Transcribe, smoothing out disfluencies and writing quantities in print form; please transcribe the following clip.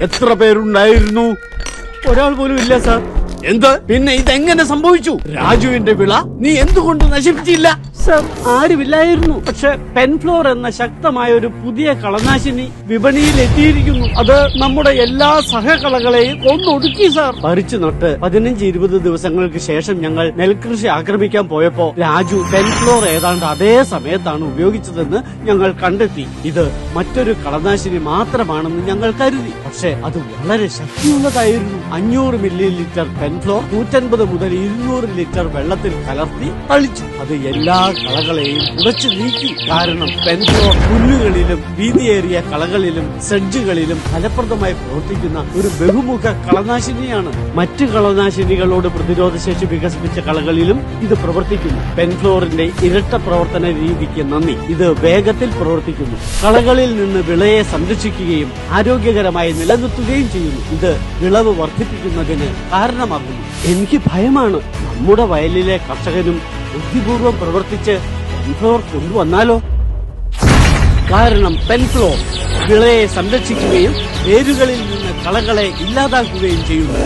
എത്ര പേരുണ്ടായിരുന്നു? ഒരാൾ പോലും ഇല്ല സാർ. എന്ത്? പിന്നെ ഇതെങ്ങനെ സംഭവിച്ചു? രാജുവിന്റെ വിള നീ എന്തുകൊണ്ട് നശിപ്പിച്ചില്ല? സർ, ആരുമില്ലായിരുന്നു. പക്ഷെ പെൻഫ്ലോർ എന്ന ശക്തമായ ഒരു പുതിയ കളനാശിനി വിപണിയിൽ എത്തിയിരിക്കുന്നു. അത് നമ്മുടെ എല്ലാ സഹകളകളെയും ഒന്നൊടുക്കി സാർ. പറിച്ചു നട്ട് 15-20 ദിവസങ്ങൾക്ക് ശേഷം ഞങ്ങൾ നെൽകൃഷി ആക്രമിക്കാൻ പോയപ്പോ രാജു പെൻഫ്ലോർ ഏതാണ്ട് അതേ സമയത്താണ് ഉപയോഗിച്ചതെന്ന് ഞങ്ങൾ കണ്ടെത്തി. ഇത് മറ്റൊരു കളനാശിനി മാത്രമാണെന്ന് ഞങ്ങൾ കരുതി. പക്ഷെ അത് വളരെ ശക്തിയുള്ളതായിരുന്നു. 500 മില്ലി ലിറ്റർ പെൻഫ്ലോർ 150 മുതൽ 200 ലിറ്റർ വെള്ളത്തിൽ കലർത്തി തളിച്ചു. അത് എല്ലാ കളകളെയും ഉടച്ചു നീക്കി. കാരണം പെൻഫ്ലോർ പുല്ലുകളിലും വീതിയേറിയ കളകളിലും സെഡ്ജുകളിലും ഫലപ്രദമായി പ്രവർത്തിക്കുന്ന ഒരു ബഹുമുഖ കളനാശിനിയാണ്. മറ്റു കളനാശിനികളോട് പ്രതിരോധശേഷി വികസിപ്പിച്ച കളകളിലും ഇത് പ്രവർത്തിക്കുന്നു. പെൻഫ്ലോറിന്റെ ഇരട്ട പ്രവർത്തന രീതിക്ക് നന്ദി. ഇത് വേഗത്തിൽ പ്രവർത്തിക്കുന്നു. കളകളിൽ നിന്ന് വിളയെ സംരക്ഷിക്കുകയും ആരോഗ്യകരമായി നിലനിർത്തുകയും ചെയ്യുന്നു. ഇത് വിളവ് വർദ്ധിപ്പിക്കുന്നതിന് കാരണമാകുന്നു. എനിക്ക് ഭയമാണ്. നമ്മുടെ വയലിലെ കർഷകനും ബുദ്ധിപൂർവ്വം പ്രവർത്തിച്ച് പെൻഫ്ലോർ കൊണ്ടുവന്നാലോ? കാരണം പെൻഫ്ലോർ വിളയെ സംരക്ഷിക്കുകയും വേരുകളിൽ നിന്ന് കളകളെ ഇല്ലാതാക്കുകയും ചെയ്യുന്നു.